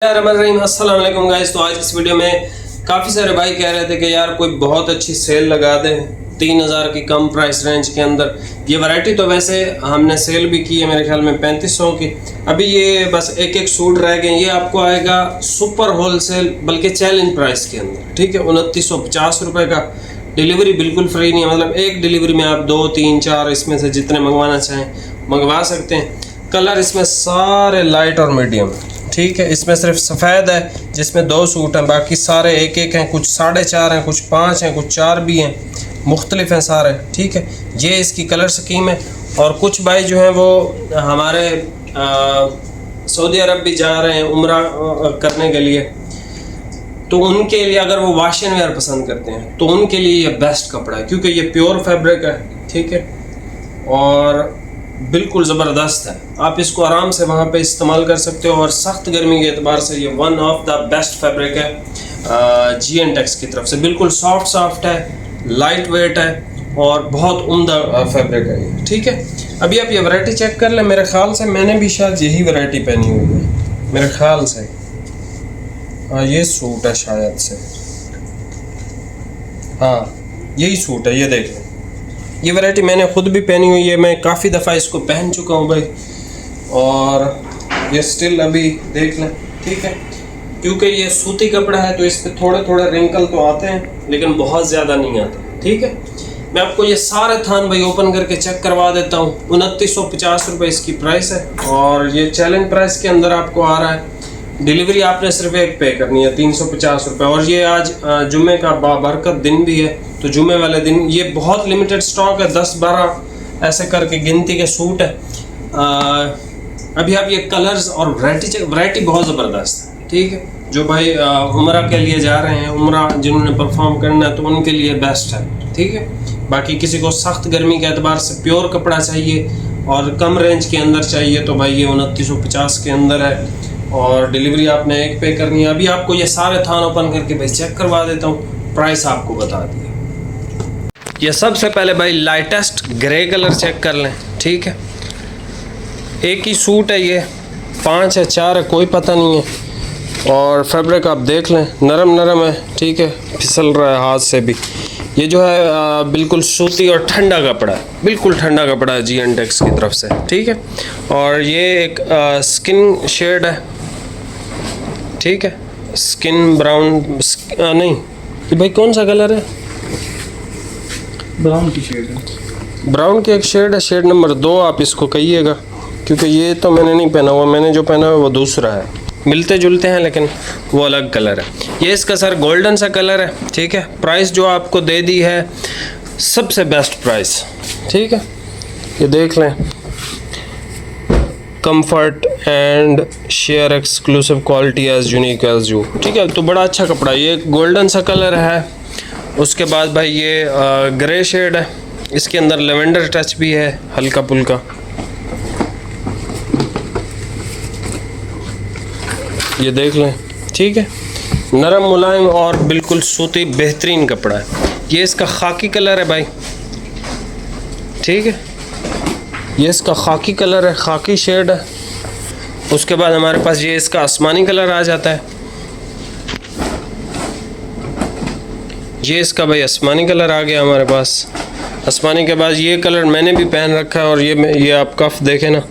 अस्सलाम वालेकुम गाइस। तो आज इस वीडियो में काफ़ी सारे भाई कह रहे थे कि यार कोई बहुत अच्छी सेल लगा दें 3000 की कम प्राइस रेंज के अंदर। ये वैरायटी तो वैसे हमने सेल भी की है मेरे ख्याल में 3500 की। अभी ये बस एक एक सूट रह गए। ये आपको आएगा सुपर होलसेल बल्कि चैलेंज प्राइस के अंदर, ठीक है। 2950 रुपये का। डिलीवरी बिल्कुल फ्री नहीं है, मतलब एक डिलीवरी में आप 2 3 4 इसमें से जितने मंगवाना चाहें मंगवा सकते हैं। कलर इसमें सारे लाइट और मीडियम, ठीक है। इसमें सिर्फ सफ़ेद है जिसमें 2 सूट हैं, बाकी सारे एक एक हैं। कुछ 4.5 हैं, कुछ 5 हैं, कुछ 4 भी हैं, मुख्तलिफ हैं सारे, ठीक है। ये इसकी कलर स्कीम है। और कुछ भाई जो हैं वो हमारे सऊदी अरब भी जा रहे हैं उम्रा करने के लिए, तो उनके लिए अगर वो वॉश एंड वेयर पसंद करते हैं तो उनके लिए ये बेस्ट कपड़ा है, क्योंकि ये प्योर फैब्रिक है, ठीक है, और बिल्कुल ज़बरदस्त है। आप इसको आराम से वहाँ पे इस्तेमाल कर सकते हो। और सख्त गर्मी के एतबार से ये one of the best fabric है GNTEX की तरफ से। बिल्कुल सॉफ्ट है, लाइट वेट है और बहुत उम्दा फैब्रिक है ये, ठीक है। अभी आप ये वैरायटी चेक कर लें। मेरे ख्याल से मैंने भी शायद यही वैरायटी पहनी हुई है, मेरे ख्याल से। हाँ, ये सूट है शायद से, हाँ यही सूट है। ये देख लें, ये वैरायटी मैंने ख़ुद भी पहनी हुई है। मैं काफ़ी दफ़ा इसको पहन चुका हूँ भाई, और ये स्टिल अभी देख लें, ठीक है। क्योंकि ये सूती कपड़ा है तो इस पर थोड़े थोड़े रिंकल तो आते हैं, लेकिन बहुत ज़्यादा नहीं आते, ठीक है। मैं आपको ये सारे थान भाई ओपन करके चेक करवा देता हूँ। 2950 रुपये इसकी प्राइस है, और ये चैलेंज प्राइस के अंदर आपको आ रहा है। डिलीवरी आपने सिर्फ एक पे करनी है 350 रुपये। और ये आज जुम्मे का बाबरकत दिन भी है, तो जुम्मे वाले दिन ये बहुत लिमिटेड स्टॉक है, 10-12 ऐसे करके गिनती के सूट है। अभी आप ये कलर्स और वैरायटी बहुत ज़बरदस्त है, ठीक है। जो भाई उम्रा के लिए जा रहे हैं, उम्रा जिन्होंने परफॉर्म करना है, तो उनके लिए बेस्ट है, ठीक है। बाकी किसी को सख्त गर्मी के एतबार से प्योर कपड़ा चाहिए और कम रेंज के अंदर चाहिए, तो भाई ये 2950 के अंदर है, और डिलीवरी आपने एक पे करनी है। अभी आपको ये सारे थान ओपन करके भाई चेक करवा देता हूँ, प्राइस आपको बता दिया। ये सबसे पहले भाई लाइटेस्ट ग्रे कलर चेक कर लें, ठीक है। एक ही सूट है, ये 5 है 4 है कोई पता नहीं है। और फैब्रिक आप देख लें, नरम है, ठीक है, फिसल रहा है हाथ से भी। ये जो है बिल्कुल सूती और ठंडा कपड़ा है, बिल्कुल ठंडा कपड़ा है GNTEX की तरफ से, ठीक है। और ये एक स्किन शेड है, ठीक है, स्किन ब्राउन नहीं, ये भाई कौन सा कलर है? ब्राउन की शेड है, ब्राउन की एक शेड है, शेड नंबर 2 आप इसको कहिएगा, क्योंकि ये तो मैंने नहीं पहना हुआ। मैंने जो पहना हुआ वो दूसरा है, मिलते जुलते हैं लेकिन वो अलग कलर है। ये इसका सर गोल्डन सा कलर है, ठीक है। प्राइस जो आपको दे दी है सबसे बेस्ट प्राइस, ठीक है। ये देख लें, comfort and share exclusive quality as unique as you, ठीक है। तो बड़ा अच्छा कपड़ा। ये गोल्डन सा कलर है। उसके बाद भाई ये ग्रे शेड है, इसके अंदर लेवेंडर टच भी है हल्का पुल्का। ये देख लें, ठीक है, नरम मुलायम और बिल्कुल सूती बेहतरीन कपड़ा है। ये इसका खाकी कलर है भाई, ठीक है, ये इसका खाकी कलर है, खाकी शेड है। उसके बाद हमारे पास ये इसका आसमानी कलर आ जाता है। ये इसका भाई आसमानी कलर आ गया हमारे पास। आसमानी के बाद ये कलर मैंने भी पहन रखा है, और ये आप कफ देखें ना,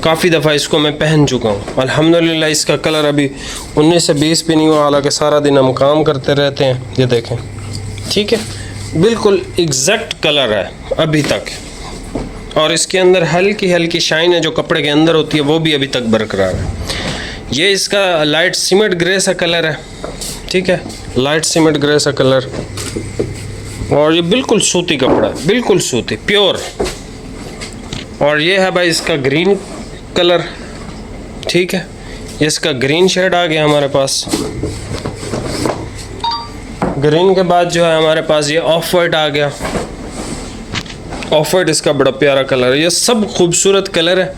काफ़ी दफ़ा इसको मैं पहन चुका हूँ अल्हम्दुलिल्लाह। इसका कलर अभी 19 से 20 भी नहीं हुआ, हालांकि सारा दिन हम काम करते रहते हैं। ये देखें, ठीक है, बिल्कुल एग्जैक्ट कलर है अभी तक। और इसके अंदर हल्की हल्की शाइन है जो कपड़े के अंदर होती है, वो भी अभी तक बरकरार है। ये इसका लाइट सीमेंट ग्रे सा कलर है, ठीक है, लाइट सीमेंट ग्रे सा कलर। और ये बिल्कुल सूती कपड़ा है, बिल्कुल सूती प्योर। और ये है भाई इसका ग्रीन कलर, ठीक है, ये इसका ग्रीन शेड आ गया हमारे पास। ग्रीन के बाद जो है हमारे पास ये ऑफ वाइट आ गया। ऑफ वाइट इसका बड़ा प्यारा कलर है। ये सब खूबसूरत कलर है,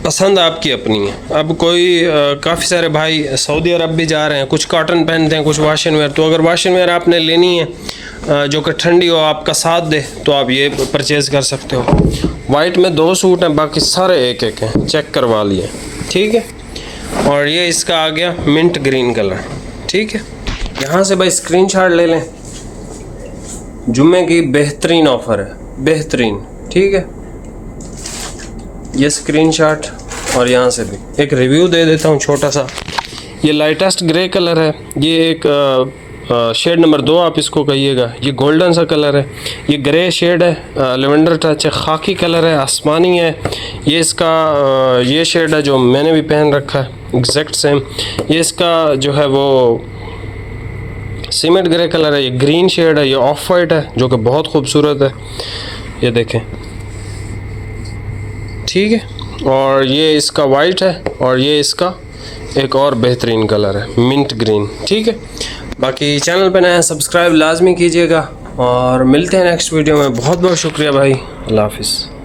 पसंद आपकी अपनी है। अब कोई काफ़ी सारे भाई सऊदी अरब भी जा रहे हैं, कुछ कॉटन पहनते हैं, कुछ वाश एंड वेयर। तो अगर वाश एंड वेयर आपने लेनी है जो कि ठंडी हो, आपका साथ दे, तो आप ये परचेज़ कर सकते हो। वाइट में 2 सूट हैं, बाकी सारे एक एक हैं, चेक करवा लिए, ठीक है। और ये इसका आ गया मिंट ग्रीन कलर। ठीक है, यहाँ से भाई स्क्रीनशॉट ले लें। जुम्मे की बेहतरीन ऑफ़र है, बेहतरीन। ठीक है, ये स्क्रीनशॉट और यहाँ से भी एक रिव्यू दे देता हूँ छोटा सा। ये लाइटेस्ट ग्रे कलर है, ये एक शेड नंबर 2 आप इसको कहिएगा। ये गोल्डन सा कलर है, ये ग्रे शेड है, लेवेंडर टच है, खाकी कलर है, आसमानी है। ये इसका ये शेड है जो मैंने भी पहन रखा है, एग्जैक्ट सेम। ये इसका जो है वो सीमेंट ग्रे कलर है, ये ग्रीन शेड है, ये ऑफ वाइट है जो कि बहुत खूबसूरत है, ये देखें। ठीक है, और ये इसका वाइट है और ये इसका एक और बेहतरीन कलर है मिंट ग्रीन। ठीक है, बाकी चैनल पे नया सब्सक्राइब लाजमी कीजिएगा और मिलते हैं नेक्स्ट वीडियो में। बहुत बहुत शुक्रिया भाई, अल्लाह हाफिज़।